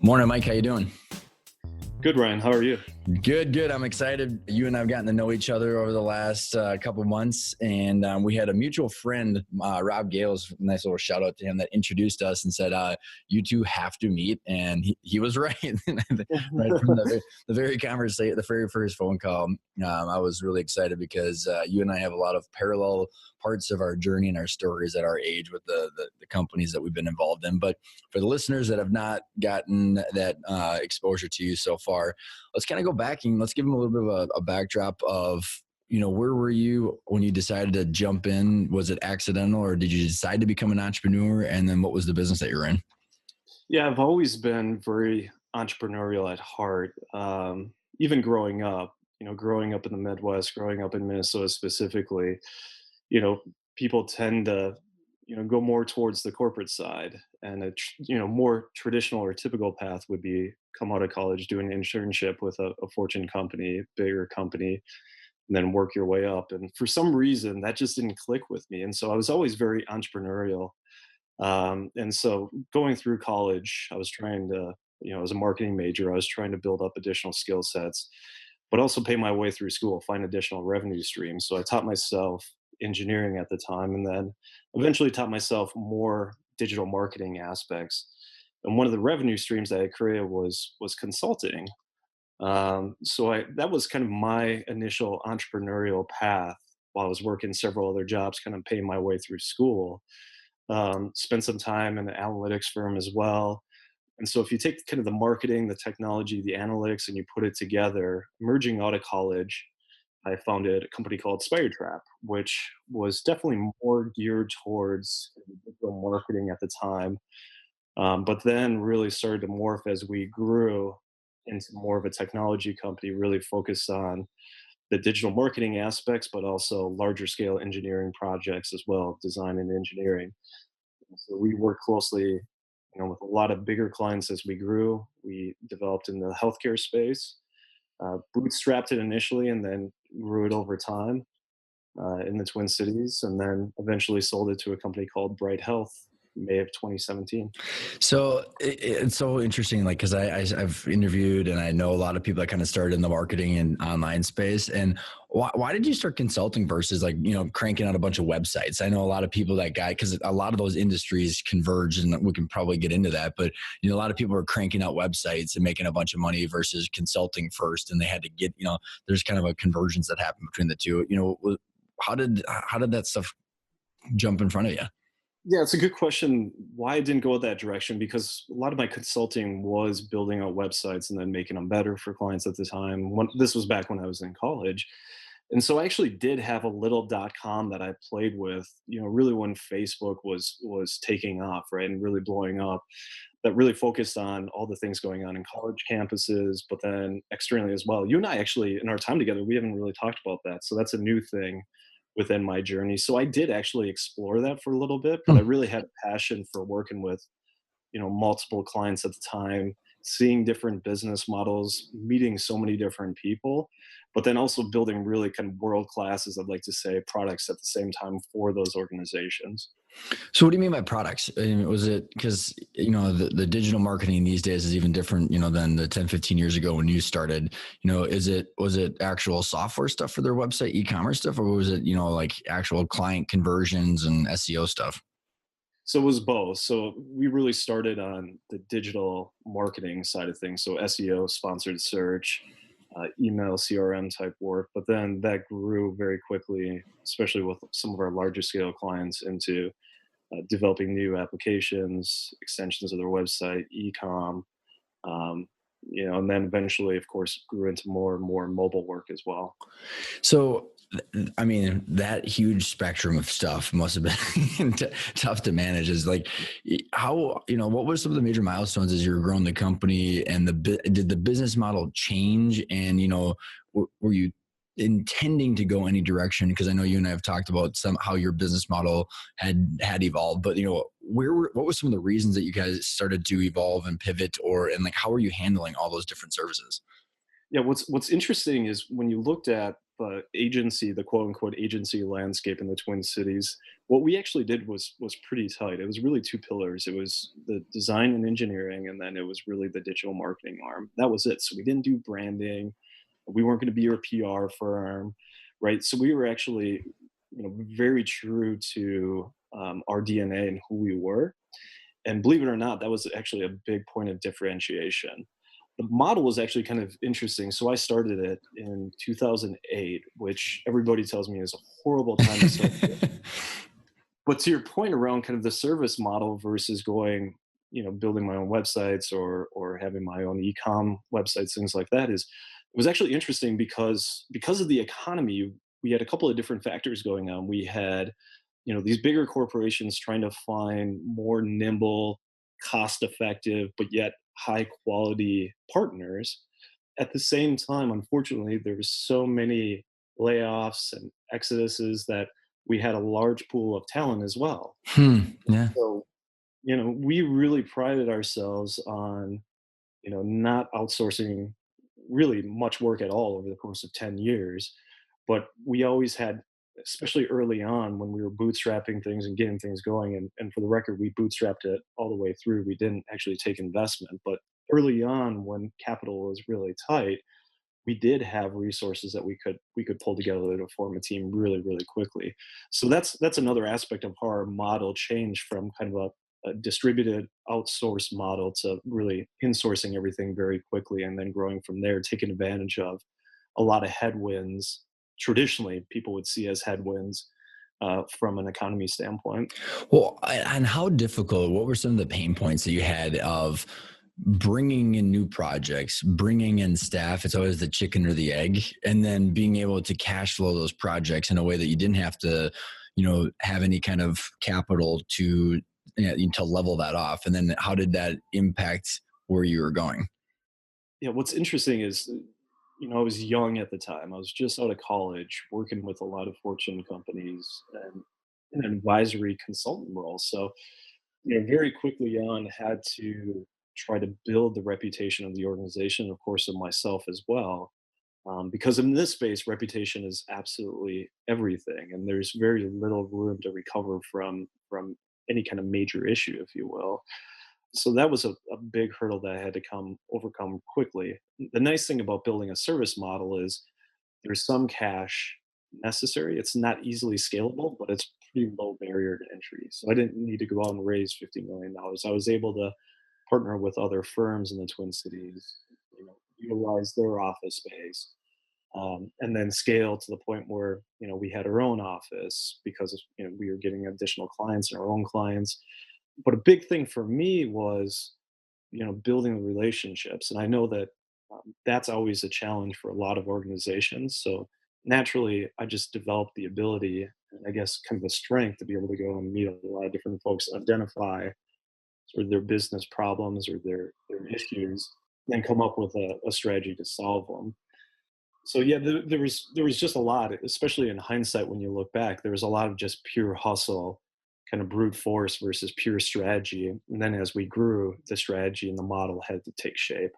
Morning, Mike. How you doing? Good, Ryan. How are you? Good, good. I'm excited. You and I have gotten to know each other over the last couple months, and we had a mutual friend, Rob Gales. Nice little shout out to him that introduced us and said, "You two have to meet," and he was right. Right from the very conversation, the very first phone call, I was really excited because you and I have a lot of parallel parts of our journey and our stories at our age with the companies that we've been involved in. But for the listeners that have not gotten that exposure to you so far, let's kind of go back and let's give them a little bit of a backdrop of, where were you when you decided to jump in? Was it accidental, or did you decide to become an entrepreneur? And then what was the business that you're in? Yeah, I've always been very entrepreneurial at heart. Even growing up, growing up in the Midwest, growing up in Minnesota specifically, you know, people tend to, go more towards the corporate side, and more traditional or typical path would be come out of college, do an internship with a Fortune company, bigger company, and then work your way up. And for some reason, that just didn't click with me, and so I was always very entrepreneurial. And so going through college, I was trying to, as a marketing major, I was trying to build up additional skill sets, but also pay my way through school, find additional revenue streams. So I taught myself engineering at the time, and then eventually taught myself more digital marketing aspects. And one of the revenue streams that I created was consulting. So that was kind of my initial entrepreneurial path while I was working several other jobs, kind of paying my way through school. Spent some time in an analytics firm as well. And so if you take kind of the marketing, the technology, the analytics, and you put it together, emerging out of college, I founded a company called Spyder Trap, which was definitely more geared towards digital marketing at the time, but then really started to morph as we grew into more of a technology company, really focused on the digital marketing aspects, but also larger scale engineering projects as well, design and engineering. So we worked closely, with a lot of bigger clients as we grew. We developed in the healthcare space, bootstrapped it initially, and then grew it over time in the Twin Cities, and then eventually sold it to a company called Bright Health, May of 2017. So it's so interesting, like, because I've interviewed and I know a lot of people that kind of started in the marketing and online space. And why did you start consulting versus, like, cranking out a bunch of websites? I know a lot of people that guy, because a lot of those industries converge, and we can probably get into that. But a lot of people are cranking out websites and making a bunch of money versus consulting first, and they had to get, there's kind of a convergence that happened between the two. How did that stuff jump in front of you? Yeah, it's a good question why I didn't go that direction, because a lot of my consulting was building out websites and then making them better for clients at the time. This was back when I was in college. And so I actually did have a little .com that I played with, really when Facebook was taking off, right, and really blowing up, that really focused on all the things going on in college campuses, but then externally as well. You and I actually, in our time together, we haven't really talked about that. So that's a new thing within my journey. So I did actually explore that for a little bit, but I Hmm. really had a passion for working with, multiple clients at the time, seeing different business models, meeting so many different people, but then also building really kind of world class, as I'd like to say, products at the same time for those organizations. So what do you mean by products? I mean, was it because, the digital marketing these days is even different, than the 10, 15 years ago when you started? Was it actual software stuff for their website, e-commerce stuff, or was it, like actual client conversions and SEO stuff? So it was both. So we really started on the digital marketing side of things. So SEO, sponsored search, email, CRM type work. But then that grew very quickly, especially with some of our larger scale clients, into developing new applications, extensions of their website, e-com, um, and then eventually, of course, grew into more and more mobile work as well. So, I mean, that huge spectrum of stuff must have been tough to manage. Is like, how, what were some of the major milestones as you were growing the company, and did the business model change? And, were you intending to go any direction? Because I know you and I have talked about how your business model had evolved, but, what were some of the reasons that you guys started to evolve and pivot, and like, how are you handling all those different services? Yeah, what's interesting is when you looked at the quote unquote agency landscape in the Twin Cities, what we actually did was pretty tight. It was really two pillars. It was the design and engineering, and then it was really the digital marketing arm. That was it. So we didn't do branding. We weren't going to be your PR firm, right? So we were actually, very true to our DNA and who we were. And believe it or not, that was actually a big point of differentiation. The model was actually kind of interesting. So I started it in 2008, which everybody tells me is a horrible time to start. But to your point around kind of the service model versus going, building my own websites or having my own e-com websites, things like that, is it was actually interesting because of the economy. We had a couple of different factors going on. We had, these bigger corporations trying to find more nimble, cost effective, but yet high quality partners. At the same time, unfortunately, there was so many layoffs and exoduses that we had a large pool of talent as well. Yeah. So, we really prided ourselves on, not outsourcing really much work at all over the course of 10 years. But we always had, especially early on when we were bootstrapping things and getting things going, and for the record, we bootstrapped it all the way through. We didn't actually take investment. But early on, when capital was really tight, we did have resources that we could pull together to form a team really really quickly. So that's another aspect of how our model changed from kind of a distributed outsource model to really insourcing everything very quickly and then growing from there, taking advantage of a lot of headwinds traditionally people would see as headwinds from an economy standpoint. Well, and how difficult, what were some of the pain points that you had of bringing in new projects, bringing in staff? It's always the chicken or the egg, and then being able to cash flow those projects in a way that you didn't have to, have any kind of capital to, to level that off. And then how did that impact where you were going? Yeah, what's interesting is, I was young at the time. I was just out of college, working with a lot of Fortune companies and in an advisory consultant role. So, very quickly on had to try to build the reputation of the organization, of course, of myself as well. Because in this space, reputation is absolutely everything, and there's very little room to recover from any kind of major issue, if you will. So that was a big hurdle that I had to overcome quickly. The nice thing about building a service model is there's some cash necessary. It's not easily scalable, but it's pretty low barrier to entry. So I didn't need to go out and raise $50 million. I was able to partner with other firms in the Twin Cities, utilize their office space, and then scale to the point where we had our own office because we were getting additional clients and our own clients. But a big thing for me was building the relationships, and I know that that's always a challenge for a lot of organizations. So naturally, I just developed the ability, and I guess kind of the strength to be able to go and meet a lot of different folks, identify sort of their business problems or their issues, then come up with a strategy to solve them. So yeah, there was just a lot, especially in hindsight when you look back. There was a lot of just pure hustle, kind of brute force versus pure strategy. And then as we grew, the strategy and the model had to take shape.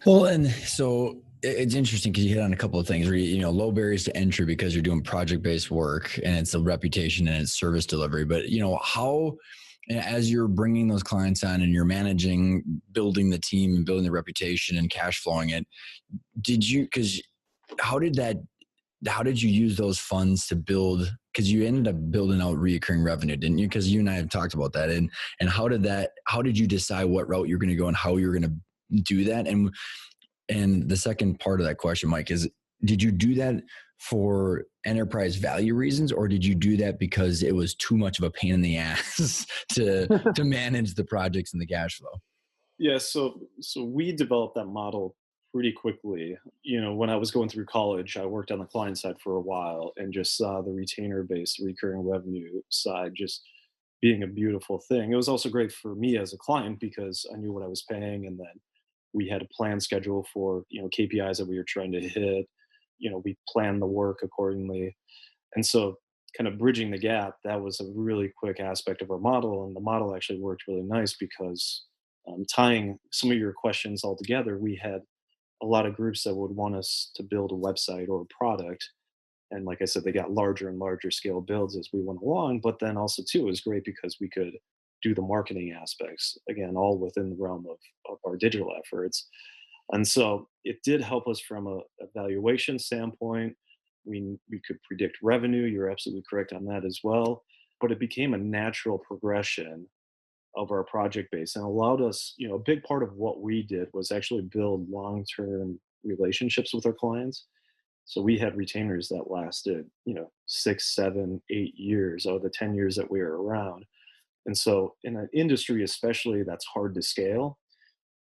Well, and so it's interesting because you hit on a couple of things where low barriers to entry because you're doing project based work and it's a reputation and it's service delivery. But how, as you're bringing those clients on and you're managing, building the team and building the reputation and cash flowing it, did you? Because how did that? How did you use those funds to build? Because you ended up building out recurring revenue, didn't you? Because you and I have talked about that. And how did that? How did you decide what route you're going to go and how you're going to do that? And the second part of that question, Mike, is did you do that for enterprise value reasons, or did you do that because it was too much of a pain in the ass to manage the projects and the cash flow? Yeah, so we developed that model pretty quickly. When I was going through college, I worked on the client side for a while and just saw the retainer based recurring revenue side just being a beautiful thing. It was also great for me as a client because I knew what I was paying, and then we had a plan schedule for KPIs that we were trying to hit. We planned the work accordingly, and so kind of bridging the gap, that was a really quick aspect of our model, and the model actually worked really nice because tying some of your questions all together, we had a lot of groups that would want us to build a website or a product. And like I said, they got larger and larger scale builds as we went along. But then also too, it was great because we could do the marketing aspects again, all within the realm of our digital efforts. And so it did help us from a valuation standpoint. We could predict revenue. You're absolutely correct on that as well. But it became a natural progression of our project base and allowed us, a big part of what we did was actually build long-term relationships with our clients. So we had retainers that lasted, 6, 7, 8 years out of the 10 years that we were around. And so in an industry, especially that's hard to scale,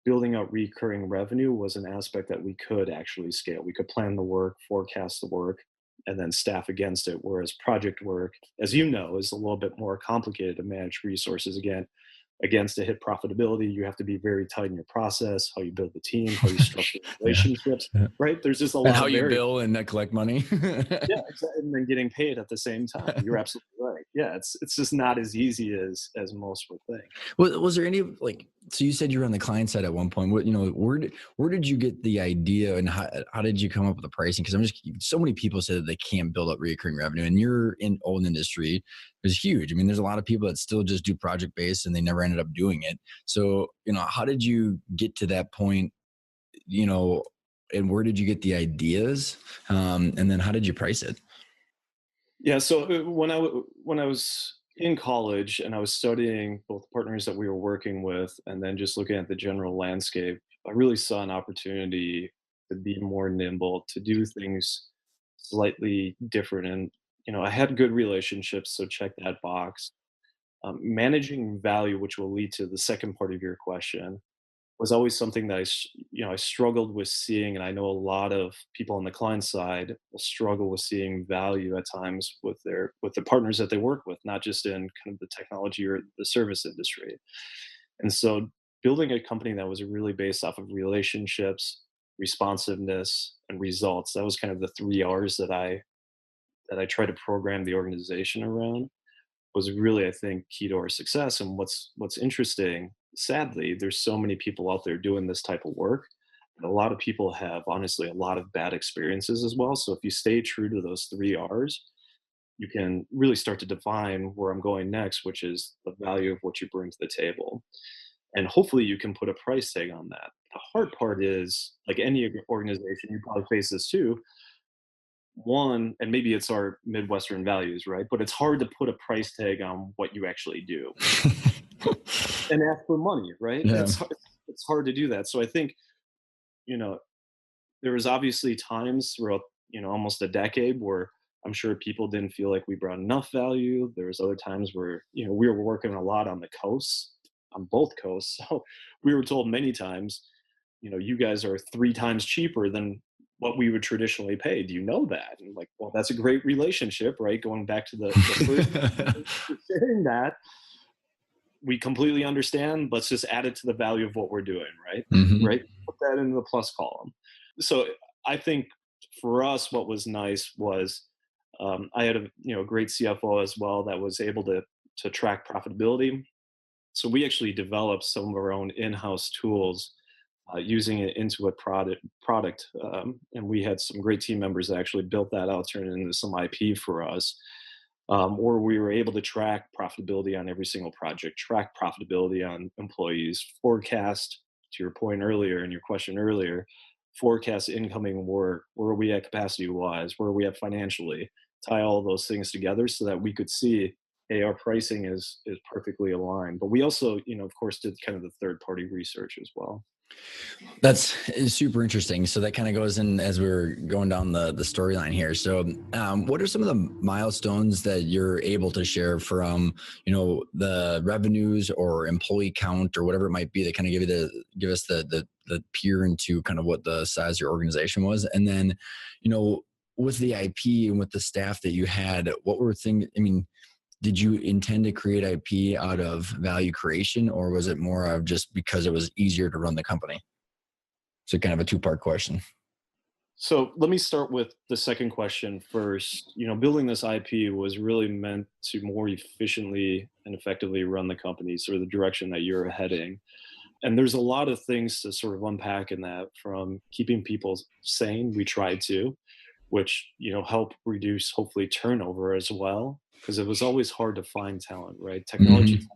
building out recurring revenue was an aspect that we could actually scale. We could plan the work, forecast the work, and then staff against it. Whereas project work, as you know, is a little bit more complicated to manage resources against to hit profitability. You have to be very tight in your process, how you build the team, how you structure Yeah. relationships, Yeah. right? There's just a And lot how of you variables. bill and collect money. Yeah, exactly, and then getting paid at the same time. You're absolutely right. Yeah, it's just not as easy as most would think. Was there any like, so you said you were on the client side at one point. What, where did you get the idea and how did you come up with the pricing? Because I'm just, so many people say that they can't build up recurring revenue, and you're in old industry is huge. I mean, there's a lot of people that still just do project based and they never ended up doing it. So, how did you get to that point, you know, and where did you get the ideas? And then how did you price it? Yeah, so when I was in college and I was studying both partners that we were working with, and then just looking at the general landscape, I really saw an opportunity to be more nimble, to do things slightly different. And I had good relationships, so check that box. Managing value, which will lead to the second part of your question, was always something that I struggled with seeing, and I know a lot of people on the client side will struggle with seeing value at times with the partners that they work with, not just in kind of the technology or the service industry. And so building a company that was really based off of relationships, responsiveness, and results, that was kind of the 3 R's that I try to program the organization around, was really, I think, key to our success. And what's interesting, sadly, there's so many people out there doing this type of work. And a lot of people have honestly a lot of bad experiences as well. So if you stay true to those 3 R's, you can really start to define where I'm going next, which is the value of what you bring to the table. And hopefully you can put a price tag on that. The hard part is, like any organization, you probably face this too, one, and maybe it's our Midwestern values, right? But it's hard to put a price tag on what you actually do and ask for money, right? Yeah. It's hard to do that. So I think, you know, there was obviously times throughout, almost a decade where I'm sure people didn't feel like we brought enough value. There was other times where, we were working a lot on the coasts, on both coasts. So we were told many times, you guys are 3 times cheaper than what we would traditionally pay. Do you know that? And like, well, that's a great relationship, right? Going back to the first saying that, we completely understand. Let's just add it to the value of what we're doing, right? Hmm. Right. Put that in the plus column. So I think for us, what was nice was I had a great CFO as well that was able to track profitability. So we actually developed some of our own in-house tools using it into a product, and we had some great team members that actually built that out, turned it into some IP for us, where we were able to track profitability on every single project, track profitability on employees, forecast, to your point earlier and your question earlier, forecast incoming work, where are we at capacity wise, where are we at financially, tie all those things together so that we could see, hey, our pricing is perfectly aligned. But we also, of course, did kind of the third party research as well. That's super interesting. So that kind of goes in as we're going down the storyline here. So, what are some of the milestones that you're able to share from the revenues or employee count or whatever it might be that kind of give us the peer into kind of what the size of your organization was, and then with the IP and with the staff that you had, what were things? I mean, did you intend to create IP out of value creation, or was it more of just because it was easier to run the company? So kind of a two-part question. So let me start with the second question first. Building this IP was really meant to more efficiently and effectively run the company, sort of the direction that you're heading. And there's a lot of things to sort of unpack in that, from keeping people sane. We try to, which, help reduce hopefully turnover as well, because it was always hard to find talent, right? Technology Hmm. talent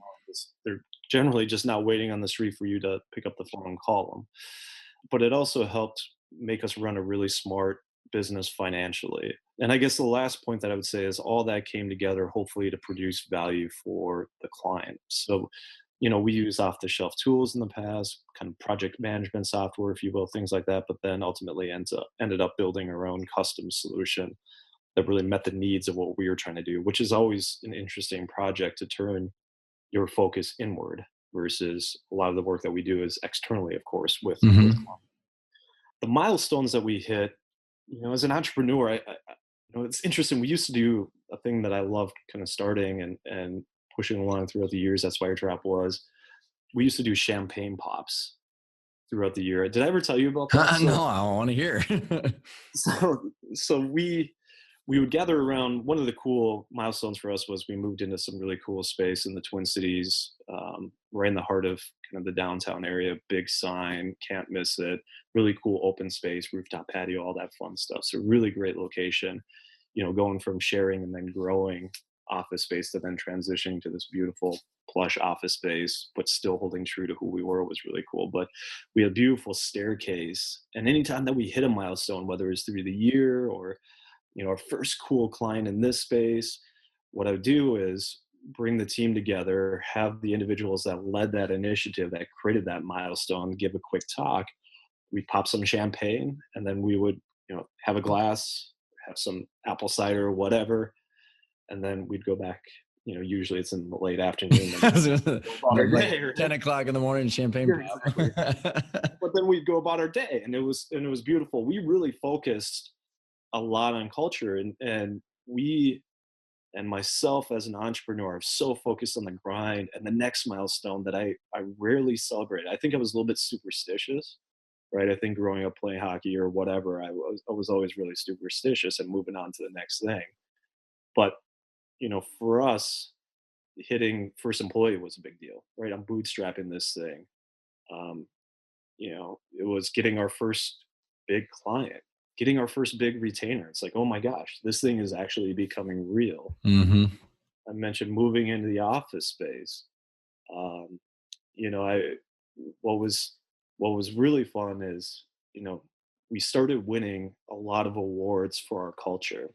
they're generally just not waiting on the street for you to pick up the phone and call them. But it also helped make us run a really smart business financially. And I guess the last point that I would say is all that came together hopefully to produce value for the client. So, we use off the shelf tools in the past, kind of project management software, if you will, things like that, but then ultimately ended up building our own custom solution that really met the needs of what we were trying to do, which is always an interesting project, to turn your focus inward versus a lot of the work that we do is externally, of course, with Hmm. the milestones that we hit. As an entrepreneur, it's interesting. We used to do a thing that I loved kind of starting and pushing along throughout the years at Spyder Trap was we used to do champagne pops throughout the year. Did I ever tell you about that? So No, I want to hear. so we would gather around. One of the cool milestones for us was we moved into some really cool space in the Twin Cities, right in the heart of kind of the downtown area. Big sign, can't miss it. Really cool open space, rooftop patio, all that fun stuff. So really great location. Going from sharing and then growing office space to then transitioning to this beautiful plush office space, but still holding true to who we were, was really cool. But we had a beautiful staircase, and anytime that we hit a milestone, whether it's through the year or our first cool client in this space, what I would do is bring the team together, have the individuals that led that initiative, that created that milestone, give a quick talk. We'd pop some champagne, and then we would, have a glass, have some apple cider, whatever, and then we'd go back. Usually it's in the late afternoon, and go about our Like day. 10 Right? o'clock in the morning, champagne Yeah, pop. exactly. But then we'd go about our day, and it was beautiful. We really focused a lot on culture, and we and myself as an entrepreneur are so focused on the grind and the next milestone that I rarely celebrate. I think I was a little bit superstitious, right? I think growing up playing hockey or whatever, I was always really superstitious and moving on to the next thing. But for us, hitting first employee was a big deal, right? I'm bootstrapping this thing. Um, it was getting our first big client, getting our first big retainer. It's like, oh my gosh, this thing is actually becoming real. Hmm. I mentioned moving into the office space. Um, I what was what was really fun is, we started winning a lot of awards for our culture.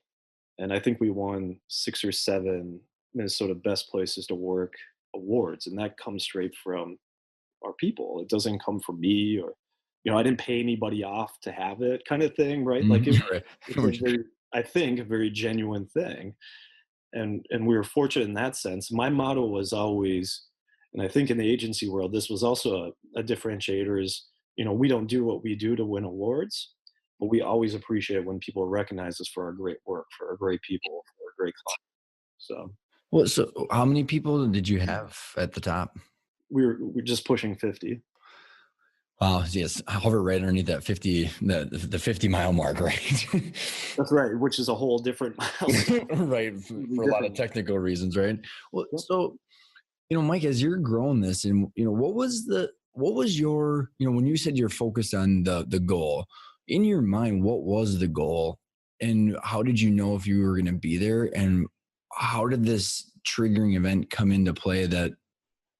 And I think we won 6 or 7 Minnesota Best Places to Work awards. And that comes straight from our people. It doesn't come from me, or, I didn't pay anybody off to have it, kind of thing, right? Like Right. it's a very, I think, a very genuine thing. And we were fortunate in that sense. My motto was always, and I think in the agency world, this was also a differentiator is, we don't do what we do to win awards, but we always appreciate when people recognize us for our great work, for our great people, for our great clients. So Well, so how many people did you have at the top? we're just pushing 50. Wow, yes, hover right underneath that 50, the 50-mile mark, right? That's right, which is a whole different milestone. Right, Completely for a lot of different. technical reasons, right? Well, Yep. so, Mike, as you're growing this, and what was your, when you said you're focused on the goal, in your mind, what was the goal? And how did you know if you were going to be there? And how did this triggering event come into play that,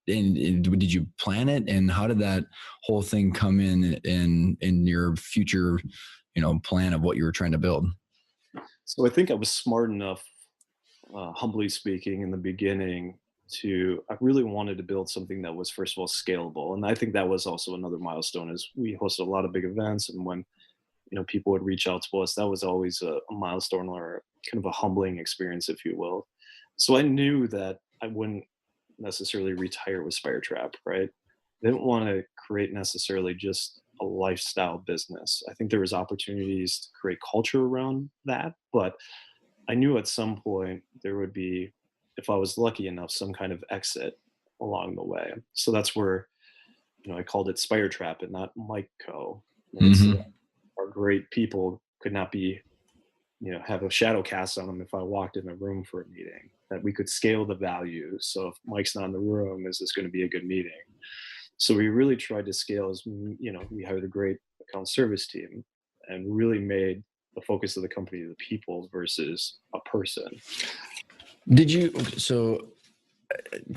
and did you plan it? And how did that whole thing come in your future, plan of what you were trying to build? So I think I was smart enough, humbly speaking, in the beginning, I really wanted to build something that was, first of all, scalable. And I think that was also another milestone, is we hosted a lot of big events, and when people would reach out to us, that was always a milestone, or kind of a humbling experience, if you will. So I knew that I wouldn't necessarily retire with Spire Trap, right? I didn't want to create necessarily just a lifestyle business. I think there was opportunities to create culture around that, but I knew at some point there would be, if I was lucky enough, some kind of exit along the way. So that's where, I called it Spire Trap and not Mike Co. So that Hmm. our great people could not be, have a shadow cast on them if I walked in a room for a meeting, that we could scale the value. So if Mike's not in the room, is this going to be a good meeting? So we really tried to scale we hired a great account service team and really made the focus of the company the people versus a person. Did you so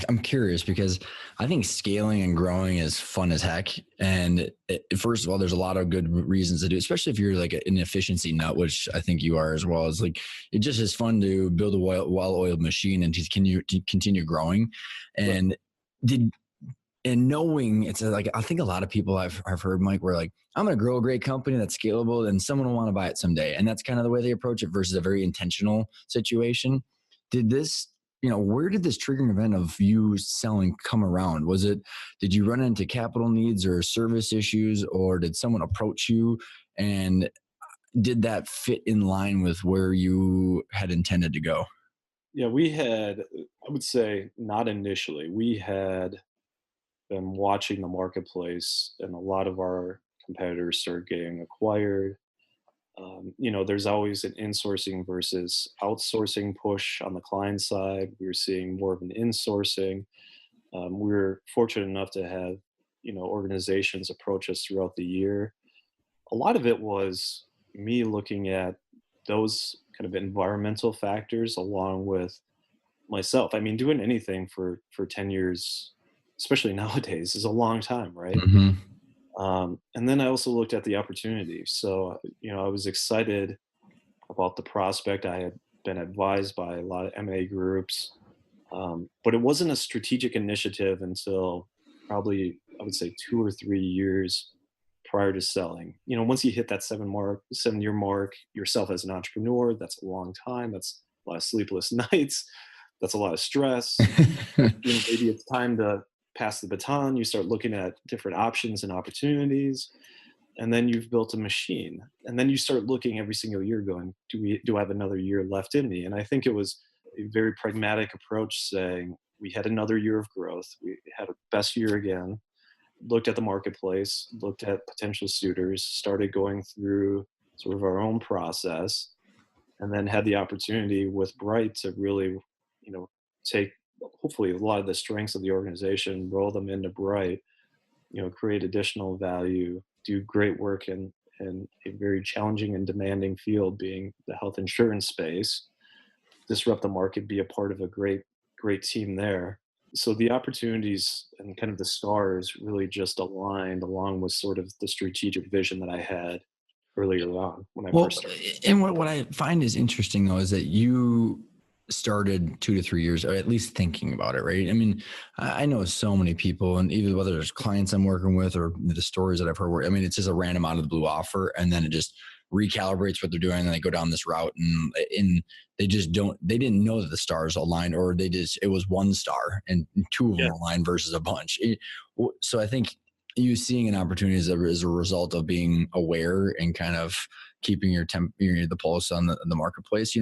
I'm curious because I think scaling and growing is fun as heck. And first of all, there's a lot of good reasons to do, especially if you're like an efficiency nut, which I think you are as well. As like it just is fun to build a well-oiled machine and to continue growing. Right. And did and knowing it's like I think a lot of people I've heard Mike were like I'm going to grow a great company that's scalable and someone will want to buy it someday, and that's kind of the way they approach it versus a very intentional situation. Did this where did this triggering event of you selling come around? Was it did you run into capital needs or service issues, or did someone approach you, and did that fit in line with where you had intended to go? Yeah, I would say not initially. We had been watching the marketplace, and a lot of our competitors started getting acquired. There's always an insourcing versus outsourcing push on the client side. We were seeing more of an insourcing. We were fortunate enough to have, organizations approach us throughout the year. A lot of it was me looking at those kind of environmental factors along with myself. I mean, doing anything for 10 years, especially nowadays, is a long time, right? Hmm. And then I also looked at the opportunity. So, I was excited about the prospect. I had been advised by a lot of M&A groups, but it wasn't a strategic initiative until probably, I would say, 2 or 3 years prior to selling. Once you hit that 7-year mark yourself as an entrepreneur, that's a long time. That's a lot of sleepless nights. That's a lot of stress. Maybe it's time to pass the baton. You start looking at different options and opportunities, and then you've built a machine. And then you start looking every single year, going, do I have another year left in me? And I think it was a very pragmatic approach, saying we had another year of growth. We had a best year again. Looked at the marketplace, looked at potential suitors, started going through sort of our own process, and then had the opportunity with Bright to really, take hopefully a lot of the strengths of the organization, roll them into Bright, create additional value, do great work in a very challenging and demanding field, being the health insurance space, disrupt the market, be a part of a great team there. So the opportunities and kind of the stars really just aligned along with sort of the strategic vision that I had earlier on when I first Well, started. and what I find is interesting though is that you started 2 to 3 years, or at least thinking about it, right? I mean, I know so many people, and even whether it's clients I'm working with or the stories that I've heard. Where I mean, it's just a random out of the blue offer, and then it just recalibrates what they're doing, and they go down this route, and they just don't. They didn't know that the stars aligned, or it was one star and two of them Yeah. aligned versus a bunch. So I think you seeing an opportunity is a result of being aware and kind of keeping the pulse on the marketplace.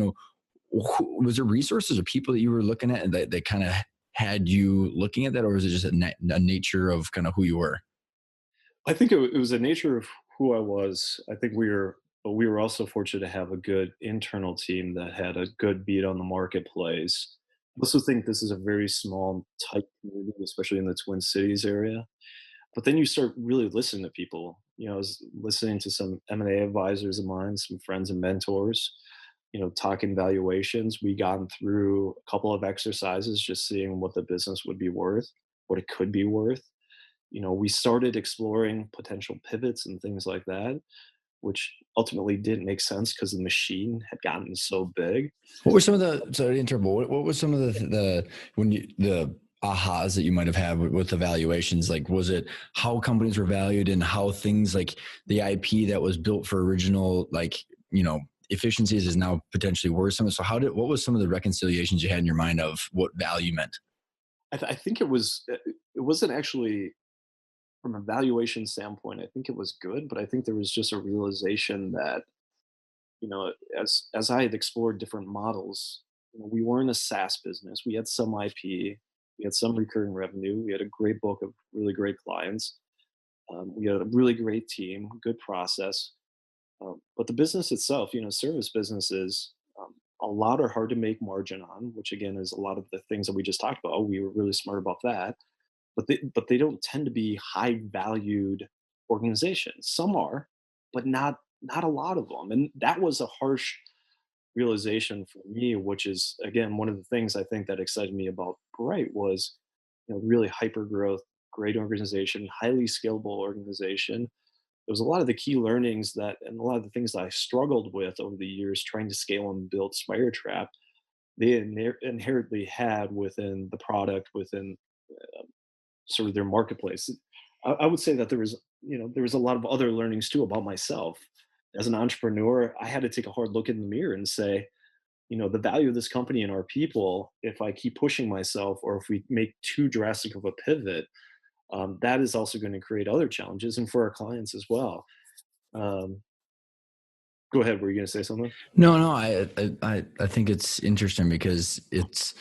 Was there resources or people that you were looking at and that kind of had you looking at that, or was it just a nature of kind of who you were? I think it was the nature of who I was. I think but we were also fortunate to have a good internal team that had a good beat on the marketplace. I also think this is a very small, tight community, especially in the Twin Cities area. But then you start really listening to people. I was listening to some M&A advisors of mine, some friends and mentors, talking valuations. We gone through a couple of exercises just seeing what the business would be worth, what it could be worth. We started exploring potential pivots and things like that, which ultimately didn't make sense because the machine had gotten so big. What were some of the sorry to interrupt, but what was some of the ahas that you might have had with evaluations? Like, was it how companies were valued and how things like the IP that was built for original, like, efficiencies is now potentially worth something? So what was some of the reconciliations you had in your mind of what value meant? I think it wasn't actually from a valuation standpoint. I think it was good, but I think there was just a realization that as I had explored different models, we weren't a SaaS business. We had some IP, we had some recurring revenue, we had a great book of really great clients, we had a really great team, good process. But the business itself, service businesses, a lot are hard to make margin on, which again is a lot of the things that we just talked about. We were really smart about that. but they don't tend to be high valued organizations. Some are, but not a lot of them. And that was a harsh realization for me, which is again one of the things I think that excited me about Bright was, really hyper growth, great organization, highly scalable organization. There was a lot of the key learnings that, and a lot of the things that I struggled with over the years trying to scale and build Spyder Trap, they inherently had within the product, within sort of their marketplace. I would say that there was a lot of other learnings too about myself. As an entrepreneur, I had to take a hard look in the mirror and say, the value of this company and our people, if I keep pushing myself or if we make too drastic of a pivot, that is also going to create other challenges and for our clients as well. Um, Go ahead. Were you going to say something? No, no, I think it's interesting because it's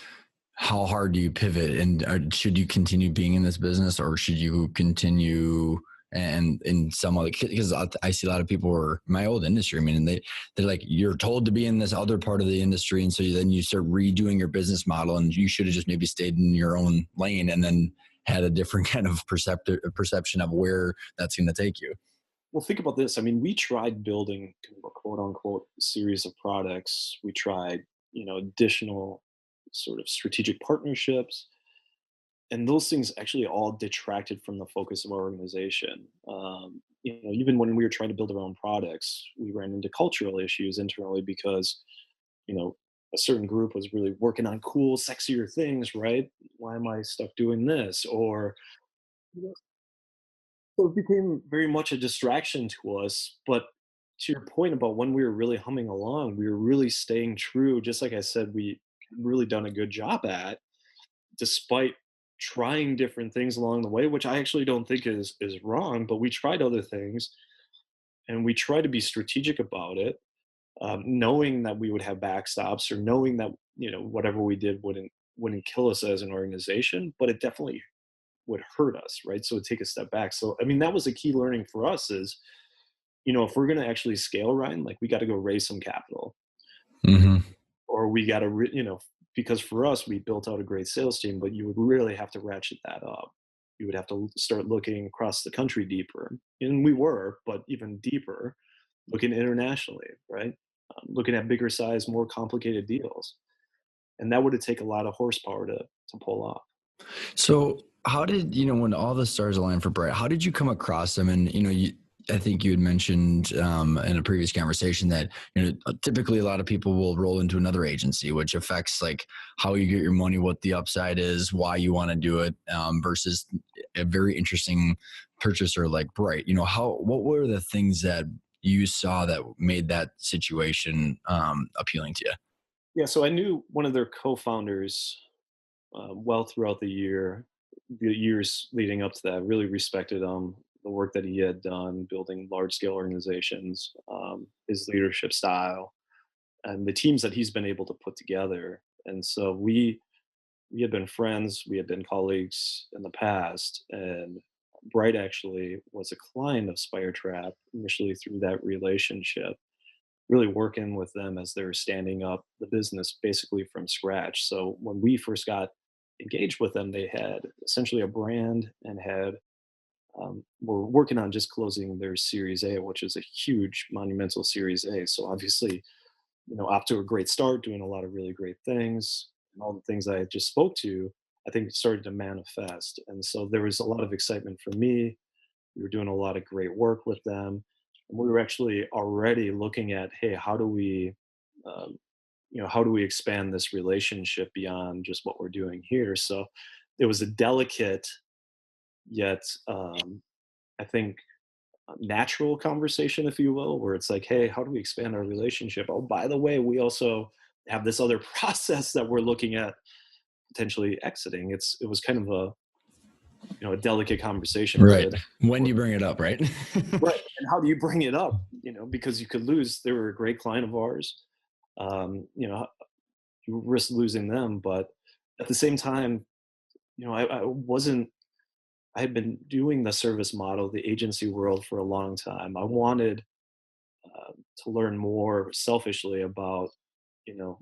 how hard do you pivot, and should you continue being in this business, or should you continue and in some other, because I see a lot of people are my old industry. I mean, and they're like, you're told to be in this other part of the industry, and so then you start redoing your business model, and you should have just maybe stayed in your own lane and then had a different kind of perception of where that's going to take you. Well, think about this. I mean, we tried building kind of a quote unquote series of products. We tried, additional sort of strategic partnerships, and those things actually all detracted from the focus of our organization. Even when we were trying to build our own products, we ran into cultural issues internally because, you know, a certain group was really working on cool, sexier things, right? Why am I stuck doing this? Or so it became very much a distraction to us. But to your point about when we were really humming along, we were really staying true. Just like I said, we really done a good job at, despite trying different things along the way, which I actually don't think is wrong. But we tried other things, and we try to be strategic about it, knowing that we would have backstops, or knowing that whatever we did wouldn't kill us as an organization, but it definitely would hurt us, right? So take a step back. So I mean, that was a key learning for us is, if we're going to actually scale, Ryan, like we got to go raise some capital, Hmm. or we got to, because for us, we built out a great sales team, but you would really have to ratchet that up. You would have to start looking across the country deeper, and we were, but even deeper, looking internationally, right? Looking at bigger size, more complicated deals, and that would have taken a lot of horsepower to pull off. So how did, when all the stars aligned for Bright, how did you come across them? And, I think you had mentioned in a previous conversation that, typically a lot of people will roll into another agency, which affects like how you get your money, what the upside is, why you want to do it, versus a very interesting purchaser like Bright. What were the things that you saw that made that situation appealing to you? Yeah, so I knew one of their co-founders well throughout the years leading up to that. Really respected the work that he had done building large scale organizations, his leadership style, and the teams that he's been able to put together. And so we had been friends, we had been colleagues in the past, and Bright actually was a client of Spire Trap initially through that relationship, really working with them as they're standing up the business basically from scratch. So when we first got engaged with them, they had essentially a brand and had were working on just closing their Series A, which is a huge monumental Series A. So obviously, off to a great start, doing a lot of really great things, and all the things I just spoke to, I think it started to manifest. And so there was a lot of excitement for me. We were doing a lot of great work with them. And we were actually already looking at, hey, um, how do we expand this relationship beyond just what we're doing here? So it was a delicate yet, I think, natural conversation, if you will, where it's like, hey, how do we expand our relationship? Oh, by the way, we also have this other process that we're looking at potentially exiting. It was kind of a delicate conversation where Right. it When do you bring it up? Right. right. And how do you bring it up? Because you could lose. They were a great client of ours. You risk losing them, but at the same time, I wasn't. I had been doing the service model, the agency world for a long time. I wanted to learn more selfishly about, you know,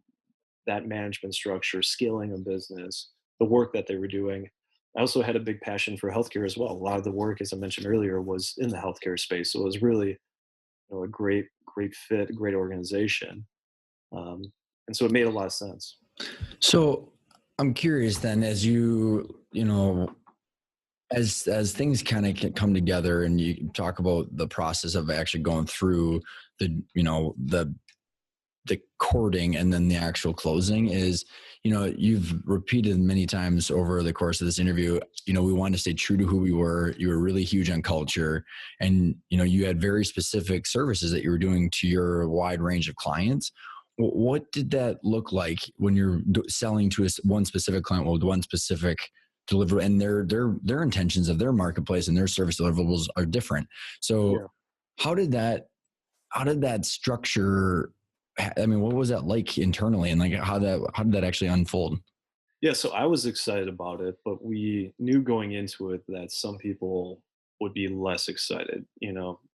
that management structure, scaling a business, the work that they were doing. I also had a big passion for healthcare as well. A lot of the work, as I mentioned earlier, was in the healthcare space. So it was really, a great fit, great organization. Um, and so it made a lot of sense. So I'm curious then, as as things kind of come together and you talk about the process of actually going through the courting and then the actual closing is, you've repeated many times over the course of this interview, we wanted to stay true to who we were. You were really huge on culture, and you had very specific services that you were doing to your wide range of clients. What did that look like when you're selling to one specific client with one specific deliver, and their intentions of their marketplace and their service deliverables are different? So Yeah. how did that structure, I mean, what was that like internally, and like how did that actually unfold? Yeah, so I was excited about it, but we knew going into it that some people would be less excited,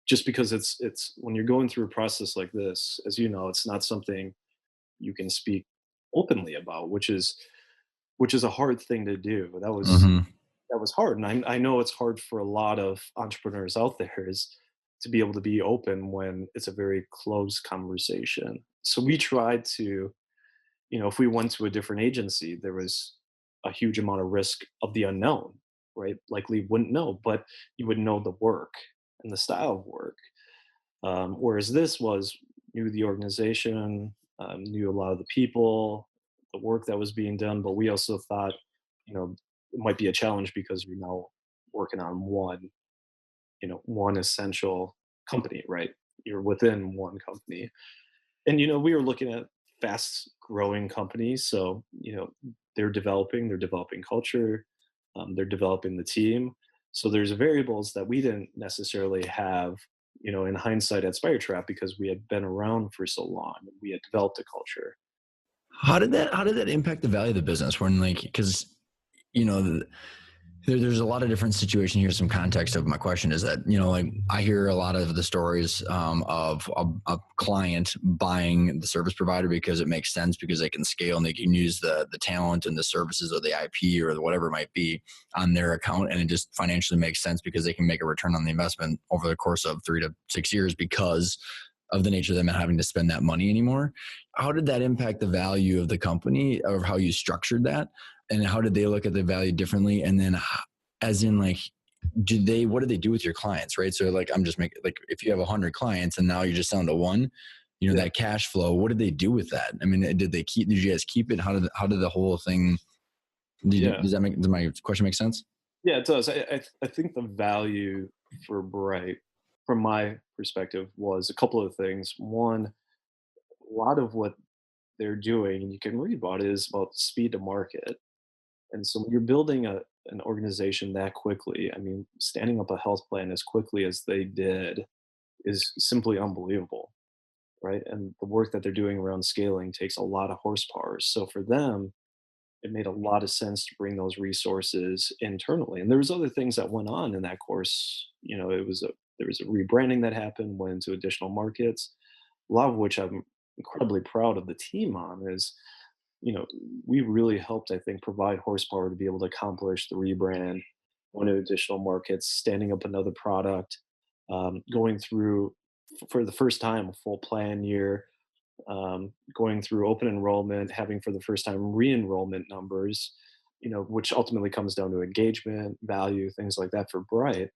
just because it's when you're going through a process like this, as you know, it's not something you can speak openly about, which is a hard thing to do. Hmm. That was hard, and I know it's hard for a lot of entrepreneurs out there is to be able to be open when it's a very closed conversation. So we tried to, if we went to a different agency, there was a huge amount of risk of the unknown, right? Likely wouldn't know, but you would know the work and the style of work. Whereas this was knew the organization, knew a lot of the people, the work that was being done, but we also thought, it might be a challenge because you're now working on one essential company, right? You're within one company. And we were looking at fast growing companies, so they're developing culture, they're developing the team. So there's variables that we didn't necessarily have, in hindsight at Spyder Trap because we had been around for so long and we had developed a culture. How did that impact the value of the business when, like, because you know there's a lot of different situation here. Some context of my question is that, like, I hear a lot of the stories of a client buying the service provider because it makes sense, because they can scale and they can use the talent and the services or the IP or whatever it might be on their account, and it just financially makes sense because they can make a return on the investment over the course of 3 to 6 years because of the nature of them not having to spend that money anymore. How did that impact the value of the company, or how you structured that? And how did they look at the value differently? And then, as in, like, what do they do with your clients, right? So, like, I'm just making, like, if you have 100 clients and now you're just down to one, Yeah. that cash flow, what did they do with that? I mean, did you guys keep it? How did the whole thing, Yeah. does my question make sense? Yeah, it does. I think the value for Bright, from my perspective, was a couple of things. One, a lot of what they're doing, and you can read about it, is about speed to market. And so when you're building an organization that quickly, I mean, standing up a health plan as quickly as they did is simply unbelievable, right? And the work that they're doing around scaling takes a lot of horsepower. So for them, it made a lot of sense to bring those resources internally. And there was other things that went on in that course. There was a rebranding that happened, went into additional markets, a lot of which I'm incredibly proud of the team on. Is you know, we really helped, I think, provide horsepower to be able to accomplish the rebrand, going to additional markets, standing up another product, going through for the first time a full plan year, going through open enrollment, having for the first time re-enrollment numbers, which ultimately comes down to engagement, value, things like that for Bright.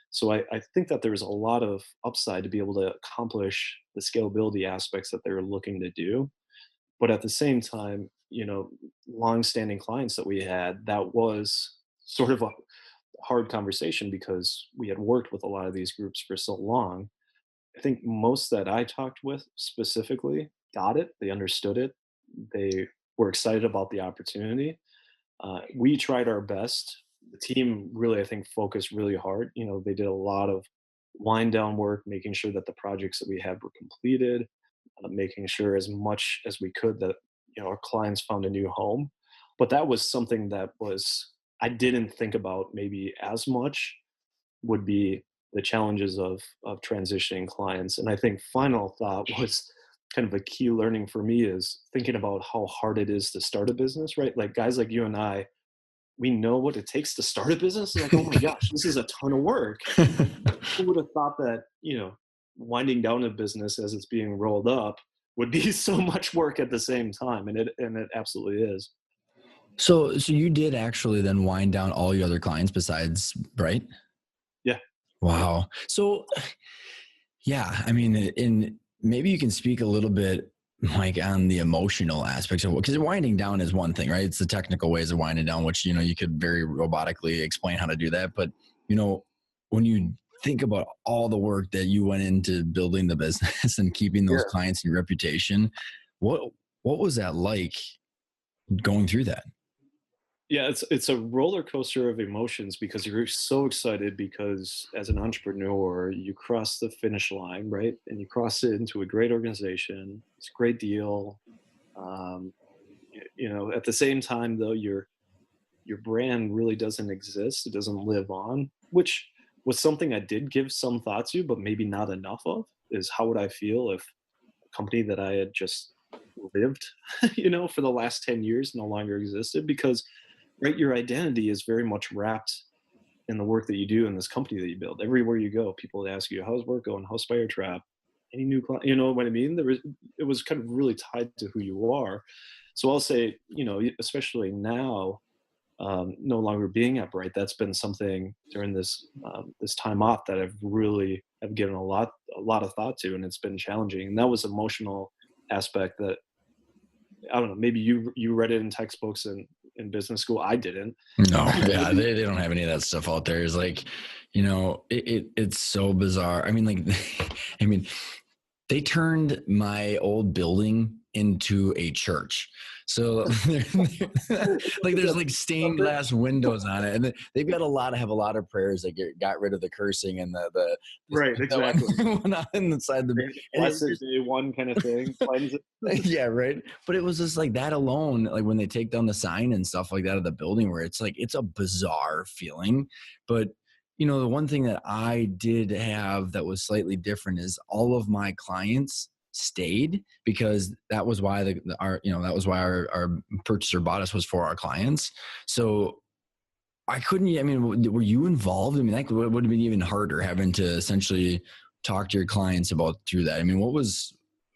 So I think that there's a lot of upside to be able to accomplish the scalability aspects that they're looking to do. But at the same time, long-standing clients that we had, that was sort of a hard conversation because we had worked with a lot of these groups for so long. I think most that I talked with specifically got it. They understood it. They were excited about the opportunity. We tried our best. The team really, I think, focused really hard. They did a lot of wind down work, making sure that the projects that we had were completed, making sure as much as we could that our clients found a new home. But that was something that was I didn't think about maybe as much would be the challenges of transitioning clients. And I think final thought was kind of a key learning for me is thinking about how hard it is to start a business, right? Like guys like you and I we know what it takes to start a business. Like, oh my gosh, this is a ton of work. Who would have thought that, winding down a business as it's being rolled up would be so much work at the same time, and it absolutely is. So you did actually then wind down all your other clients besides, right? Yeah. Yep. Wow. So yeah, I mean, and maybe you can speak a little bit like on the emotional aspects of, because winding down is one thing, right? It's the technical ways of winding down, which you could very robotically explain how to do that. But you know, when you think about all the work that you went into building the business and keeping those Yeah. clients and your reputation, what what was that like going through that? Yeah, it's a roller coaster of emotions because you're so excited because as an entrepreneur, you cross the finish line, right? And you cross it into a great organization. It's a great deal. Um, at the same time, though, your brand really doesn't exist. It doesn't live on, which was something I did give some thought to, but maybe not enough of. Is how would I feel if a company that I had just lived, for the last 10 years no longer existed? Because right, your identity is very much wrapped in the work that you do in this company that you build. Everywhere you go, people would ask you, "How's work going? How's Spyder Trap? Any new client?" You know what I mean? It was kind of really tied to who you are. So I'll say, especially now, no longer being upright, that's been something during this time off that I've really have given a lot of thought to, and it's been challenging. And that was emotional aspect that I don't know. Maybe you read it in textbooks in business school. I didn't. No, yeah, Maybe. they don't have any of that stuff out there. It's like, it's so bizarre. I mean, like, I mean, they turned my old building into a church. So like there's like stained glass windows on it, and they've got have a lot of prayers that got rid of the cursing and the Right, that exactly. went on inside the, and it Blessed just, day one kind of thing. Cleanse it. yeah, right. But it was just like that alone, like when they take down the sign and stuff like that of the building, where it's like it's a bizarre feeling. But the one thing that I did have that was slightly different is all of my clients stayed, because that was why that was why our purchaser bought us, was for our clients. So I couldn't. I mean, were you involved? I mean, that would have been even harder, having to essentially talk to your clients about through that. I mean,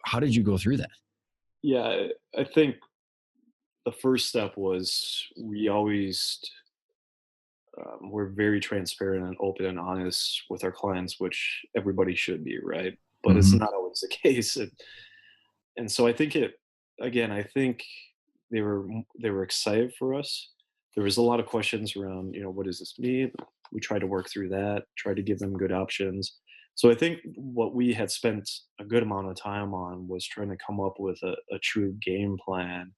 how did you go through that? Yeah, I think the first step was we always we're very transparent and open and honest with our clients, which everybody should be, right? But it's Mhm. not always the case, and so I think I think they were excited for us. There was a lot of questions around, what does this mean? We tried to work through that, tried to give them good options. So I think what we had spent a good amount of time on was trying to come up with a true game plan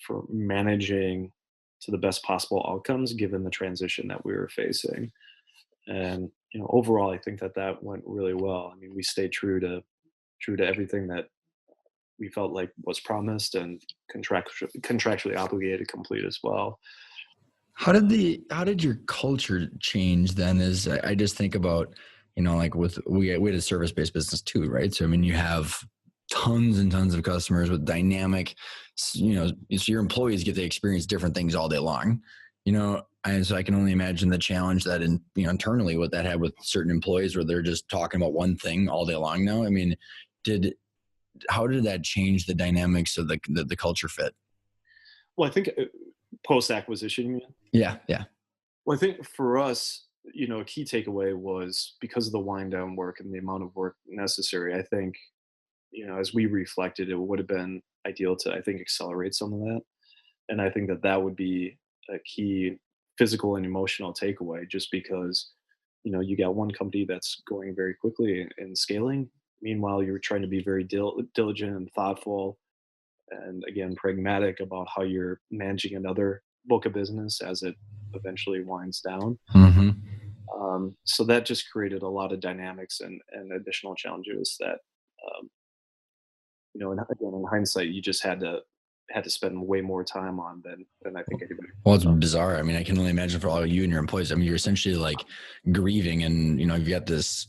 for managing to the best possible outcomes given the transition that we were facing. And overall, I think that went really well. I mean, we stayed true to everything that we felt like was promised and contractually obligated to complete as well. How did your culture change then? Is I just think about, like with we had a service based business too, right? So I mean, you have tons and tons of customers with dynamic, so your employees get to experience different things all day long, and so I can only imagine the challenge that internally what that had with certain employees, where they're just talking about one thing all day long now. I mean, did how did that change the dynamics of the culture fit? Well, I think post acquisition. Yeah, yeah. Well, I think for us, a key takeaway was because of the wind down work and the amount of work necessary. I think as we reflected, it would have been ideal to, I think, accelerate some of that. And I think that would be a key physical and emotional takeaway, just because, you got one company that's going very quickly and scaling. Meanwhile, you're trying to be very diligent and thoughtful and, again, pragmatic about how you're managing another book of business as it eventually winds down. Hmm. So that just created a lot of dynamics and additional challenges that, and again, in hindsight, you just had to had to spend way more time on than I think anybody Well, it's else. bizarre. I mean, I can only imagine for all you and your employees. I mean, you're essentially like grieving, and you've got this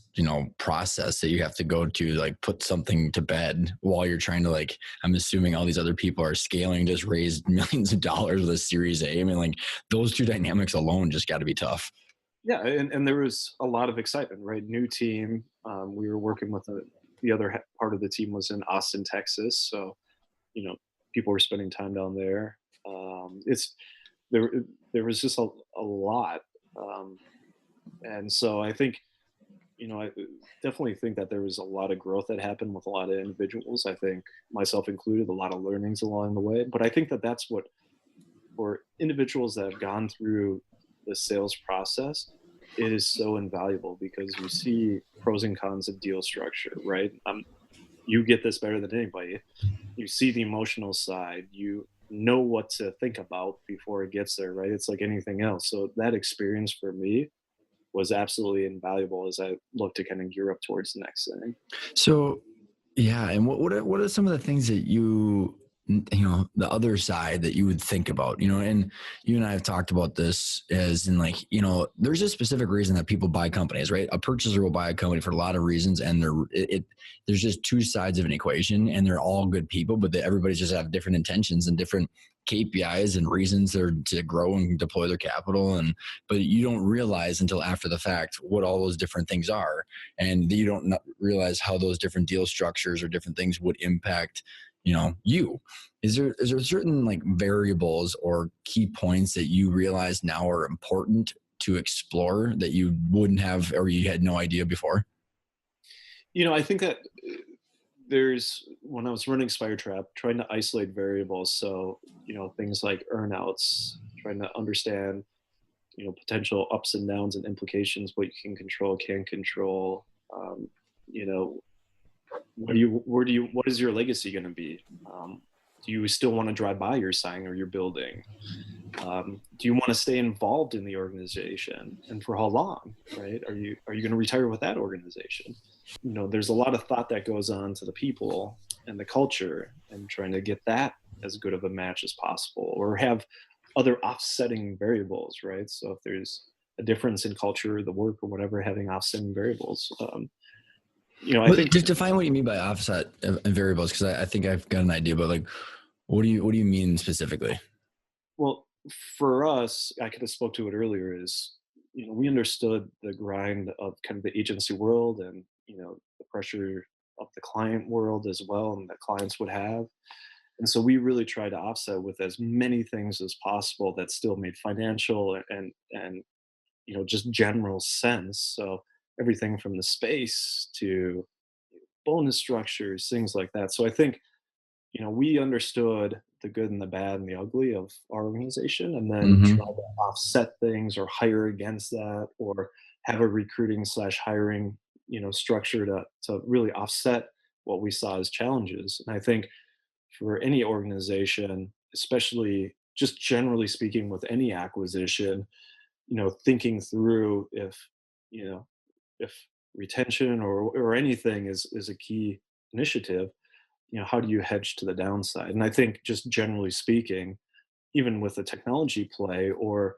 process that you have to go to, like, put something to bed while you're trying to, like, I'm assuming all these other people are scaling, just raised millions of dollars with a Series A. I mean, like, those two dynamics alone just got to be tough. Yeah, and there was a lot of excitement, right? New team. We were working with the other part of the team was in Austin, Texas. So you know, people were spending time down there. It's there. There was just a lot, um, and so I think I definitely think that there was a lot of growth that happened with a lot of individuals. I think myself included, a lot of learnings along the way. But I think that that's what for individuals that have gone through the sales process, it is so invaluable because you see pros and cons of deal structure, right? You get this better than anybody. You see the emotional side. You know what to think about before it gets there, right? It's like anything else. So that experience for me was absolutely invaluable as I look to kind of gear up towards the next thing. So, yeah, and what are some of the things that the other side that you would think about, and you and I have talked about this as in, like, there's a specific reason that people buy companies, right? A purchaser will buy a company for a lot of reasons, and there's just two sides of an equation, and they're all good people, but everybody just have different intentions and different KPIs and reasons to grow and deploy their capital, but you don't realize until after the fact what all those different things are, and you don't realize how those different deal structures or different things would impact you. Is there certain, like, variables or key points that you realize now are important to explore that you wouldn't have, or you had no idea before? I think that there's when I was running Spyder Trap, trying to isolate variables. So, things like earnouts, trying to understand, potential ups and downs and implications, what you can control, can't control. You know, what is your legacy going to be? Do you still want to drive by your sign or your building? Do you want to stay involved in the organization, and for how long? Right? Are you going to retire with that organization? There's a lot of thought that goes on to the people and the culture, and trying to get that as good of a match as possible, or have other offsetting variables, right? So if there's a difference in culture, the work, or whatever, having offsetting variables. I But think just define what you mean by offset and variables, because I think I've got an idea, but, like, what do you mean specifically? Well, for us, I kind of spoke to it earlier, is, we understood the grind of kind of the agency world, and, the pressure of the client world as well, and that clients would have. And so we really try to offset with as many things as possible that still made financial and just general sense. So everything from the space to bonus structures, things like that. So I think we understood the good and the bad and the ugly of our organization, and then try Hmm. to offset things or hire against that, or have a recruiting slash hiring, structure to really offset what we saw as challenges. And I think for any organization, especially just generally speaking with any acquisition, thinking through you know, if retention or anything is a key initiative, how do you hedge to the downside? And I think just generally speaking, even with a technology play, or,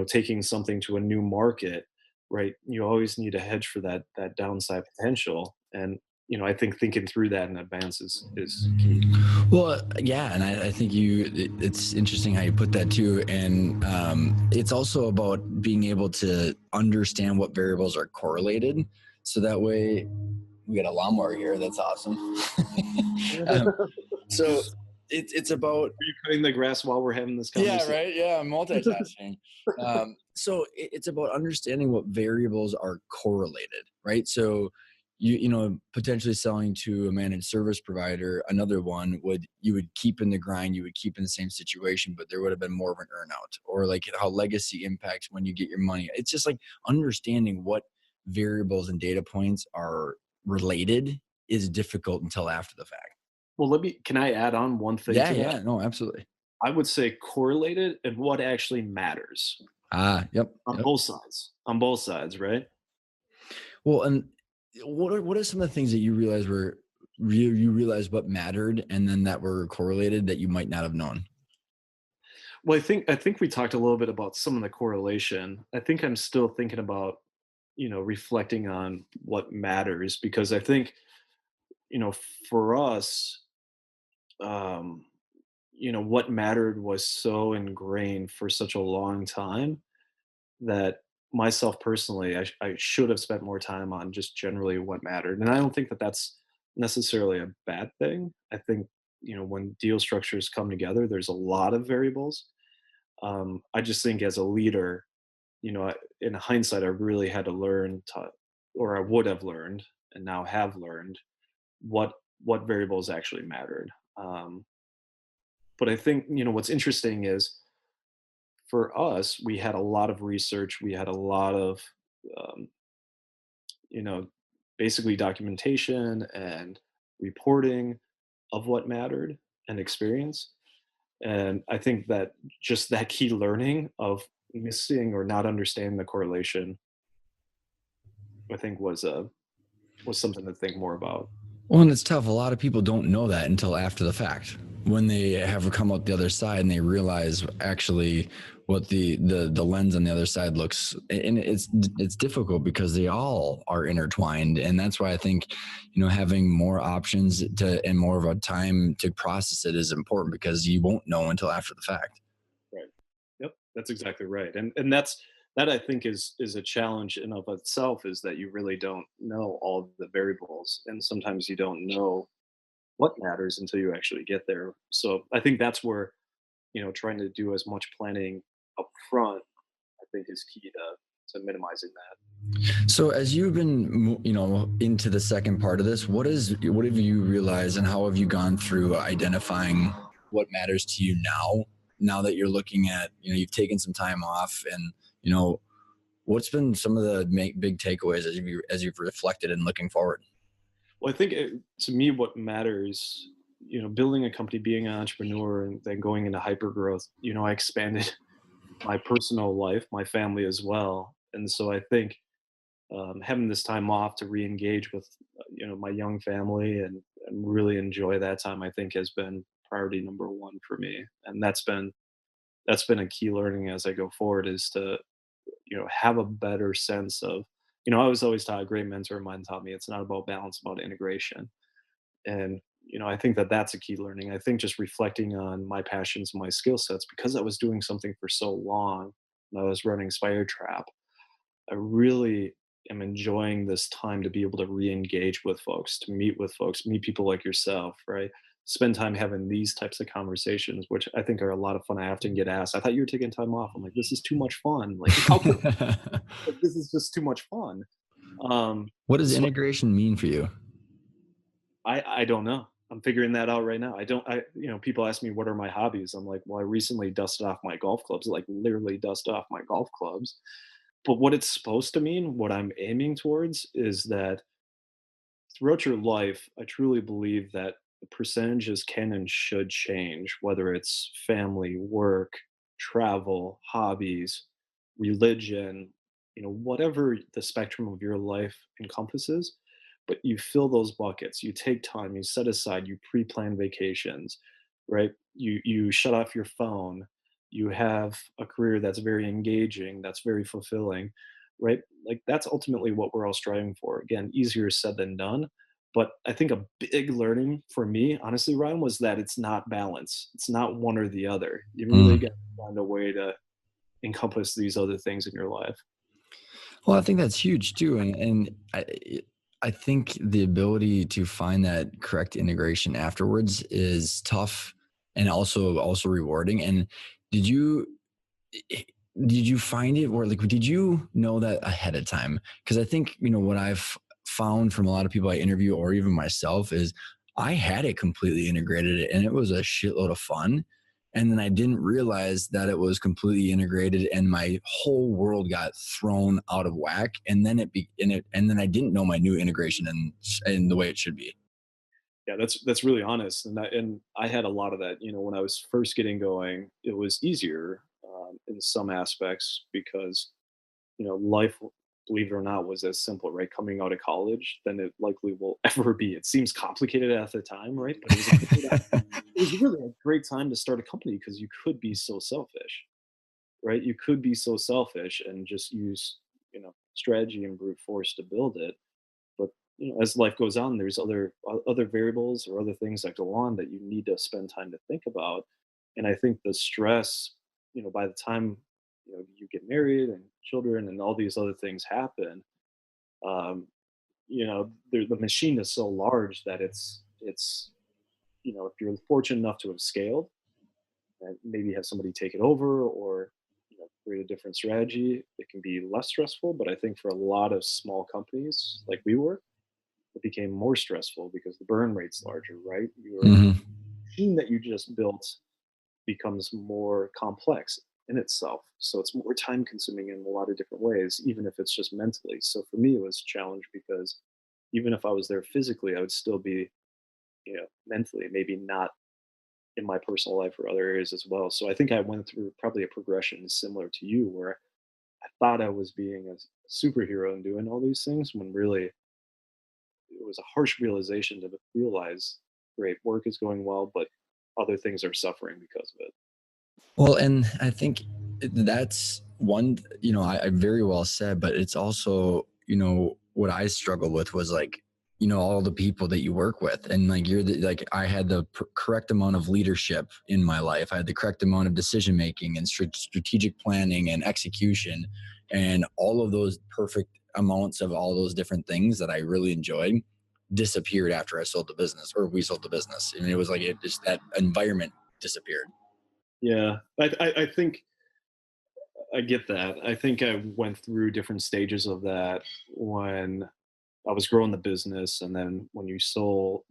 taking something to a new market, right? You always need a hedge for that downside potential. And, I think thinking through that in advance is key. Well, yeah, and I think it's interesting how you put that too, and it's also about being able to understand what variables are correlated, so that way we got a lawnmower here. That's awesome. um, so it's about. Are you cutting the grass while we're having this Yeah, conversation? right. Yeah, multitasking. So it's about understanding what variables are correlated, right? So potentially selling to a managed service provider, another one you would keep in the grind, you would keep in the same situation, but there would have been more of an earnout, or like how legacy impacts when you get your money. It's just like understanding what variables and data points are related is difficult until after the fact. Well, can I add on one thing Yeah, to that? yeah, no, absolutely. I would say correlated and what actually matters Yep, on yep. both sides, right? Well, and what are some of the things that you realize were you realized what mattered and then that were correlated that you might not have known? Well, I think we talked a little bit about some of the correlation. I think I'm still thinking about, reflecting on what matters, because I think, for us, um, what mattered was so ingrained for such a long time that myself personally, I should have spent more time on just generally what mattered. And I don't think that that's necessarily a bad thing. I think, when deal structures come together, there's a lot of variables. I just think as a leader, in hindsight, I really had to learn to, or I would have learned, and now have learned what what variables actually mattered. But I think, what's interesting is, for us, we had a lot of research, we had a lot of, um, you know, basically documentation and reporting of what mattered and experience. And I think that just that key learning of missing or not understanding the correlation, I think was something to think more about. Well, and it's tough. A lot of people don't know that until after the fact. When they have come out the other side and they realize actually what the lens on the other side looks, and it's difficult because they all are intertwined, and that's why I think having more options to and more of a time to process it is important because you won't know until after the fact. Right. Yep, that's exactly right. And that I think is a challenge in of itself, is that you really don't know all of the variables, and sometimes you don't know what matters until you actually get there. So I think that's where, trying to do as much planning up front, I think, is key to minimizing that. So as you've been, into the second part of this, what have you realized, and how have you gone through identifying what matters to you now? Now that you're looking at, you've taken some time off, and you know, what's been some of the big takeaways as you've reflected and looking forward? Well, I think to me, what matters, building a company, being an entrepreneur, and then going into hyper growth, I expanded my personal life, my family as well. And so I think, having this time off to re-engage with, my young family, and really enjoy that time, I think has been priority number one for me. And that's been a key learning as I go forward, is to, have a better sense of, I was always taught, a great mentor of mine taught me, it's not about balance, about integration. And I think that that's a key learning. I think just reflecting on my passions and my skill sets, because I was doing something for so long, and I was running Spyder Trap, I really am enjoying this time to be able to re-engage with folks, to meet with folks, meet people like yourself, right? Spend time having these types of conversations, which I think are a lot of fun. I often get asked, "I thought you were taking time off." I'm like, "This is too much fun. Like, how could, like, this is just too much fun." What does So integration mean for you? I don't know. I'm figuring that out right now. I don't. People ask me what are my hobbies. I'm like, well, I recently dusted off my golf clubs, like literally dusted off my golf clubs. But what it's supposed to mean, what I'm aiming towards, is that throughout your life, I truly believe that the percentages can and should change, whether it's family, work, travel, hobbies, religion, whatever the spectrum of your life encompasses. But you fill those buckets, you take time, you set aside, you pre plan vacations, right? You shut off your phone, you have a career that's very engaging, that's very fulfilling, right? Like, that's ultimately what we're all striving for. Again, easier said than done. But I think a big learning for me, honestly, Ryan, was that it's not balance. It's not one or the other. You really got Mm. to find a way to encompass these other things in your life. Well, I think that's huge too, and I think the ability to find that correct integration afterwards is tough, and also rewarding. And did you i- did you find it, or like did you know that ahead of time? Because I think what I've found from a lot of people I interview, or even myself, is I had it completely integrated, and it was a shitload of fun. And then I didn't realize that it was completely integrated, and my whole world got thrown out of whack. And then and then I didn't know my new integration and the way it should be. Yeah, that's really honest, and I had a lot of that. When I was first getting going, it was easier, in some aspects, because life. believe it or not, was as simple, right? Coming out of college than it likely will ever be. It seems complicated at the time, right? But it was really a great time to start a company because you could be so selfish, right? You could be so selfish and just use, strategy and brute force to build it. But as life goes on, there's other variables or other things that go on that you need to spend time to think about. And I think the stress, by the time you get married and children and all these other things happen, um, the machine is so large that it's if you're fortunate enough to have scaled and maybe have somebody take it over or create a different strategy, it can be less stressful. But I think for a lot of small companies like we were, it became more stressful because the burn rate's larger, right? Your Hmm. machine that you just built becomes more complex in itself. So it's more time consuming in a lot of different ways, even if it's just mentally. So for me, it was a challenge because even if I was there physically, I would still be, mentally, maybe not in my personal life or other areas as well. So I think I went through probably a progression similar to you where I thought I was being a superhero and doing all these things when really it was a harsh realization to realize, great, work is going well, but other things are suffering because of it. Well, and I think that's one, I very well said, but it's also, what I struggled with was like, all the people that you work with. And like, like, I had the correct amount of leadership in my life. I had the correct amount of decision making and strategic planning and execution. And all of those perfect amounts of all those different things that I really enjoyed disappeared after I sold the business or we sold the business. And it was like, it just, that environment disappeared. Yeah, I think I get that. I think I went through different stages of that when I was growing the business, and then when you sell,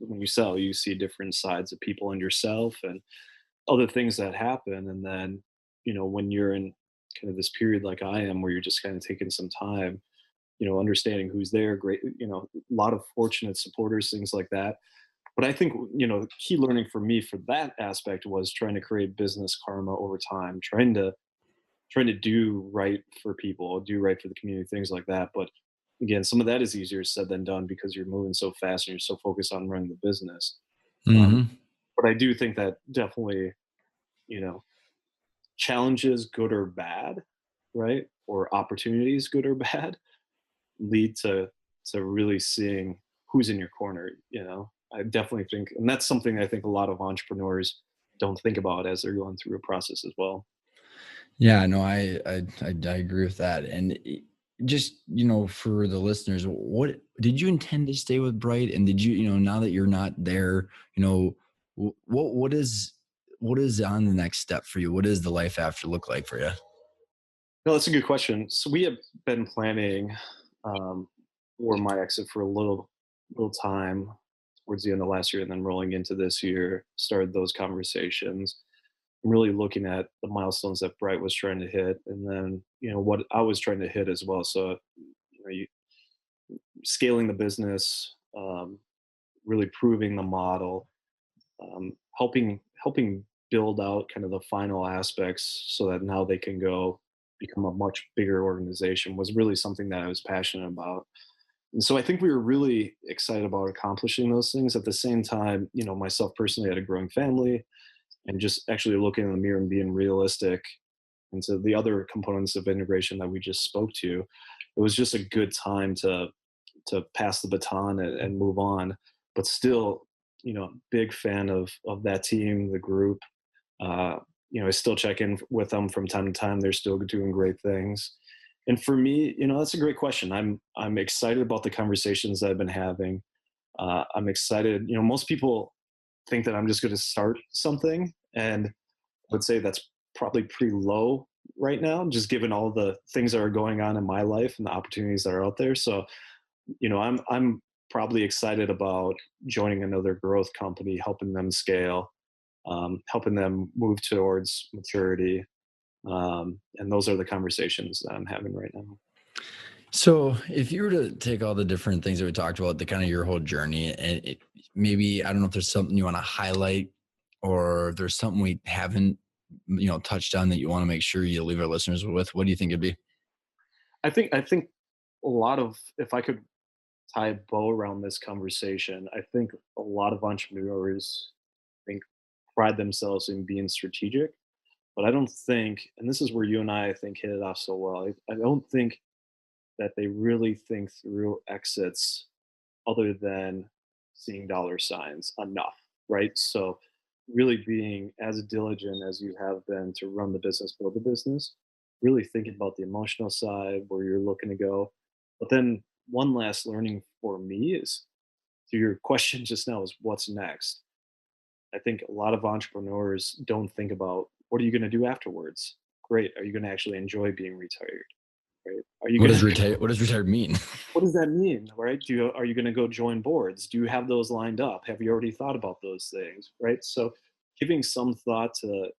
you see different sides of people and yourself, and other things that happen. And then, when you're in kind of this period like I am, where you're just kind of taking some time, understanding who's there, great, a lot of fortunate supporters, things like that. But I think, key learning for me for that aspect was trying to create business karma over time, trying to do right for people, do right for the community, things like that. But again, some of that is easier said than done because you're moving so fast and you're so focused on running the business. Um, Hmm. but I do think that definitely, you know, challenges, good or bad, right, or opportunities, good or bad, lead to really seeing who's in your corner. I definitely think, and that's something I think a lot of entrepreneurs don't think about as they're going through a process as well. Yeah, no, I agree with that. And just, for the listeners, what did you intend to stay with Bright? And did you, now that you're not there, what is on the next step for you? What does the life after look like for you? No, that's a good question. So we have been planning um, for my exit for a little time towards the end of last year, and then rolling into this year, started those conversations. I'm really looking at the milestones that Bright was trying to hit, and then what I was trying to hit as well. So scaling the business, really proving the model, helping build out kind of the final aspects so that now they can go become a much bigger organization was really something that I was passionate about. And so I think we were really excited about accomplishing those things. At the same time, myself personally had a growing family and just actually looking in the mirror and being realistic into the other components of integration that we just spoke to. It was just a good time to pass the baton and move on. But still, big fan of that team, the group. Uh, I still check in with them from time to time. They're still doing great things. And for me, that's a great question. I'm excited about the conversations that I've been having. I'm excited. Most people think that I'm just going to start something, and I would say that's probably pretty low right now, just given all the things that are going on in my life and the opportunities that are out there. So I'm probably excited about joining another growth company, helping them scale, helping them move towards maturity. And those are the conversations that I'm having right now. So, if you were to take all the different things that we talked about, the kind of your whole journey, and maybe I don't know if there's something you want to highlight, or if there's something we haven't, touched on that you want to make sure you leave our listeners with. What do you think it'd be? I think a lot of, if I could tie a bow around this conversation, I think a lot of entrepreneurs think pride themselves in being strategic, but I don't think, and this is where you and I think hit it off so well. I don't think that they really think through exits other than seeing dollar signs enough, right? So, really being as diligent as you have been to run the business, build the business, really thinking about the emotional side, where you're looking to go. But then, one last learning for me is, to your question just now, is what's next? I think a lot of entrepreneurs don't think about, what are you going to do afterwards? Great. Are you going to actually enjoy being retired? Right? Are you What going does to retired? What does retired mean? What does that mean, right? Are you going to go join boards? Do you have those lined up? Have you already thought about those things, right? So, giving some thought to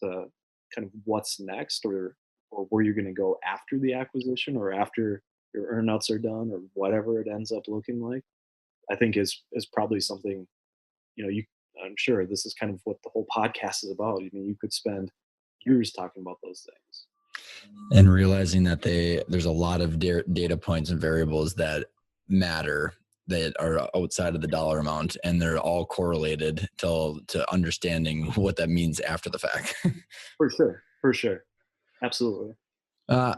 kind of what's next, or where you're going to go after the acquisition, or after your earnouts are done, or whatever it ends up looking like, I think is probably something, you. I'm sure this is kind of what the whole podcast is about. I mean, you could spend years talking about those things. And realizing that there's a lot of data points and variables that matter, that are outside of the dollar amount, and they're all correlated to understanding what that means after the fact. For sure, for sure, absolutely.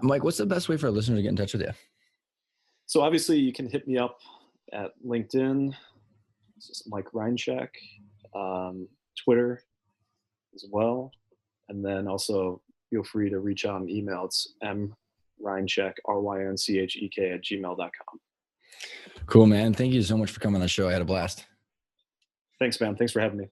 Mike, what's the best way for a listener to get in touch with you? So obviously, you can hit me up at LinkedIn. It's just Mike Rynchek, Twitter as well, and then also feel free to reach out on email. It's mrynchek, rynchek @gmail.com. Cool, man. Thank you so much for coming on the show. I had a blast. Thanks, man. Thanks for having me.